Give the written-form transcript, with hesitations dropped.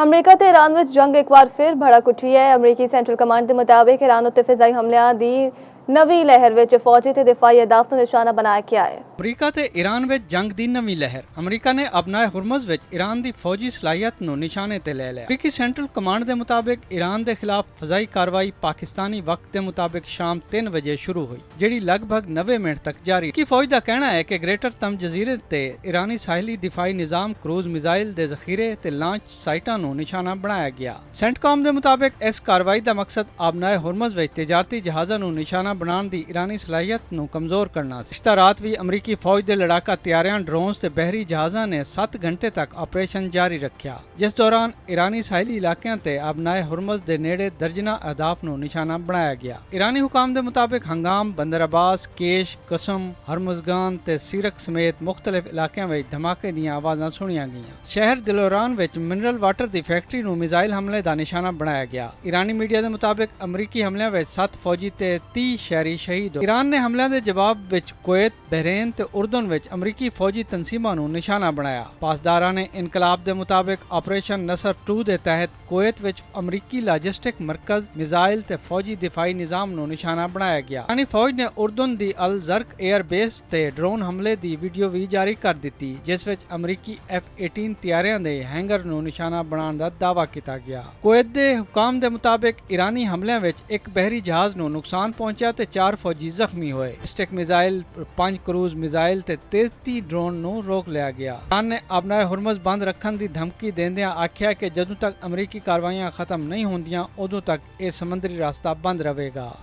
America ਤੇ Iran ਵਿੱਚ ਜੰਗ ਇੱਕ ਵਾਰ ਫਿਰ ਭੜਕ ਉੱਠੀ ਹੈ। ਅਮਰੀਕੀ ਸੈਂਟਰਲ ਕਮਾਂਡ ਦੇ ਮੁਤਾਬਿਕ ਈਰਾਨ ਉੱਤੇ ਫਿਜ਼ਾਈ ਹਮਲਿਆਂ ਦੀ ਨਵੀਂ ਲਹਿਰ ਵਿੱਚ ਫੌਜੀ ਤੇ ਦਿਫਾਈ ਅਹਦਾਫ ਨੂੰ ਨਿਸ਼ਾਨਾ ਬਣਾਇਆ ਗਿਆ ਹੈ। ਅਮਰੀਕਾ ਤੇ ਈਰਾਨ ਵਿੱਚ ਜੰਗ ਦੀ ਨਵੀਂ ਲਹਿਰ। ਅਮਰੀਕਾ ਨੇ ਅਬਨਾਏ ਹੁਰਮਜ਼ ਵਿੱਚ ਈਰਾਨ ਦੀ ਫੌਜੀ ਸਲਾਹੀਅਤ ਨੂੰ ਨਿਸ਼ਾਨੇ ਤੇ ਲੈ ਲਿਆ। ਅਮਰੀਕੀ ਸੈਂਟਰਲ ਕਮਾਂਡ ਦੇ ਮੁਤਾਬਿਕ ਈਰਾਨ ਦੇ ਖਿਲਾਫ ਫਜ਼ਾਈ ਕਾਰਵਾਈ ਪਾਕਿਸਤਾਨੀ ਵਕਤ ਦੇ ਮੁਤਾਬਿਕ ਸ਼ਾਮ 3 ਵਜੇ ਸ਼ੁਰੂ ਹੋਈ, ਜਿਹੜੀ ਲਗਭਗ 90 ਮਿੰਟ ਤੱਕ ਜਾਰੀ। ਕੀ ਫੌਜ ਦਾ ਕਹਿਣਾ ਹੈ ਕਿ ਗ੍ਰੇਟਰ ਤਮ ਜਜ਼ੀਰੇ ਤੇ ਈਰਾਨੀ ਸਾਹਿਲੀ ਦਿਫਾਈ ਨਿਜ਼ਾਮ, ਕਰੂਜ਼ ਮਿਜ਼ਾਈਲ ਦੇ ਜ਼ਖੀਰੇ ਤੇ ਲਾਂਚ ਸਾਈਟਾਂ ਨੂੰ ਨਿਸ਼ਾਨਾ ਬਣਾਇਆ ਗਿਆ। ਸੈਂਟਕਾਮ ਦੇ ਮੁਤਾਬਿਕ ਇਸ ਕਾਰਵਾਈ ਦਾ ਮਕਸਦ ਅਬਨਾਏ ਹੁਰਮਜ਼ ਵਿੱਚ ਤਜਾਰਤੀ ਜਹਾਜ਼ਾਂ ਨੂੰ ਨਿਸ਼ਾਨਾ ਬਣਾਉਣ ਦੀ ਈਰਾਨੀ ਸਲਾਹੀਅਤ ਨੂੰ ਕਮਜ਼ੋਰ ਕਰਨਾ ਸੀ। ਇਸ ਰਾਤ ਵੀ ਅਮਰੀਕੀ ਫੌਜ ਦੇ ਲੜਾਕਾ ਤਿਆਰਿਆਂ, ਡਰੋਨਸ ਤੇ ਬਹਿਰੀ ਜਹਾਜ਼ਾਂ ਨੇ 7 ਘੰਟੇ ਤੱਕ ਆਪਰੇਸ਼ਨ ਜਾਰੀ ਰੱਖਿਆ, ਜਿਸ ਦੌਰਾਨ ਈਰਾਨੀ ਸਾਹਿਲੀ ਇਲਾਕਿਆਂ ਤੇ ਅਬਨਾਏ ਹੁਰਮਜ਼ ਦੇ ਨੇੜੇ ਦਰਜਨਾਂ ਅਹਦਾਫ ਨੂੰ ਨਿਸ਼ਾਨਾ ਬਣਾਇਆ ਗਿਆ। ਈਰਾਨੀ ਹੁਕਾਮ ਦੇ ਮੁਤਾਬਿਕ ਹੰਗਾਮ, ਬੰਦਰ ਅਬਾਸ, ਕੇਸ਼, ਕਸਮ, ਹਰਮਜ਼ਗਾਨ ਤੇ ਸੀਰਕ ਸਮੇਤ ਮੁਖਤਲਿਫ ਇਲਾਕਿਆਂ ਵਿੱਚ ਧਮਾਕੇ ਦੀਆਂ ਆਵਾਜ਼ਾਂ ਸੁਣੀਆਂ ਗਈਆਂ। ਸ਼ਹਿਰ ਦਿਲੋਰਾਨ ਵਿੱਚ ਮਿਨਰਲ ਵਾਟਰ ਦੀ ਫੈਕਟਰੀ ਨੂੰ ਮਿਜ਼ਾਈਲ ਹਮਲੇ ਦਾ ਨਿਸ਼ਾਨਾ ਬਣਾਇਆ ਗਿਆ। ਈਰਾਨੀ ਮੀਡੀਆ ਦੇ ਮੁਤਾਬਿਕ ਅਮਰੀਕੀ ਹਮਲਿਆਂ ਵਿੱਚ 7 ਫੌਜੀ ਤੇ 30 ਸ਼ਹਿਰੀ ਸ਼ਹੀਦ ਹੋਏ। ਈਰਾਨ ਨੇ ਹਮਲਿਆਂ ਦੇ ਜਵਾਬ ਵਿੱਚ ਕੁਵੈਤ, ਬਹਿਰੇਨ ਤੇ ਉਰਦਨ ਵਿੱਚ ਅਮਰੀਕੀ ਫੌਜੀ ਤਨਸੀਮਾਂ ਨੂੰ ਨਿਸ਼ਾਨਾ ਬਣਾਇਆ। ਪਾਸਦਾਰਾਂ ਨੇ ਇਨਕਲਾਬ ਦੇ ਮੁਤਾਬਿਕ ਆਪਰੇਸ਼ਨ ਨਸਰ 2 ਦੇ ਤਹਿਤ ਕੁਵੈਤ ਵਿੱਚ ਅਮਰੀਕੀ ਲਾਜਿਸਟਿਕ ਮਰਕਜ਼, ਮਿਜ਼ਾਈਲ ਤੇ ਫੌਜੀ ਦਿਫਾਈ ਨਿਜ਼ਾਮ ਨੂੰ ਨਿਸ਼ਾਨਾ ਬਣਾਇਆ ਗਿਆ। ਈਰਾਨੀ ਫੌਜ ਨੇ ਉਰਦਨ ਦੀ ਅਲ ਜ਼ਰਕ 에ਅਰ ਬੇਸ ਤੇ ਡਰੋਨ ਹਮਲੇ ਦੀ ਵੀਡੀਓ ਵੀ ਜਾਰੀ ਕਰ ਦਿੱਤੀ, ਜਿਸ ਵਿੱਚ ਅਮਰੀਕੀ F-18 ਤਿਆਰਿਆਂ ਦੇ ਹੈਂਗਰ ਨੂੰ ਨਿਸ਼ਾਨਾ ਬਣਾਉਣ ਦਾ ਦਾਅਵਾ ਕੀਤਾ ਗਿਆ। ਕੁਵੈਤ ਦੇ ਹੁਕਾਮ ਦੇ ਮੁਤਾਬਿਕ ਈਰਾਨੀ ਹਮਲਿਆਂ ਵਿੱਚ ਇੱਕ ਬਹਿਰੀ ਜਹਾਜ਼ ਨੂੰ ਨੁਕਸਾਨ ਪਹੁੰਚਿਆ ਤੇ 4 ਫੌਜੀ ਜ਼ਖਮੀ ਹੋਏ। ਸਟਿਕ ਮਿਜ਼ਾਈਲ, 5 ਕਰੂਜ਼ ਮਿਜ਼ਾਈਲ ਤੇ 33 ਡਰੋਨ ਨੂੰ ਰੋਕ ਲਿਆ ਗਿਆ। ਈਰਾਨ ਨੇ ਅਬਨਾਏ ਹੁਰਮਜ਼ ਬੰਦ ਰੱਖਣ ਦੀ ਧਮਕੀ ਦਿੰਦਿਆਂ ਆਖਿਆ ਕਿ ਜਦੋਂ ਤੱਕ ਅਮਰੀਕੀ ਕਾਰਵਾਈਆਂ ਖਤਮ ਨਹੀਂ ਹੁੰਦੀਆਂ, ਉਦੋਂ ਤੱਕ ਇਹ ਸਮੁੰਦਰੀ ਰਸਤਾ ਬੰਦ ਰਹੇਗਾ।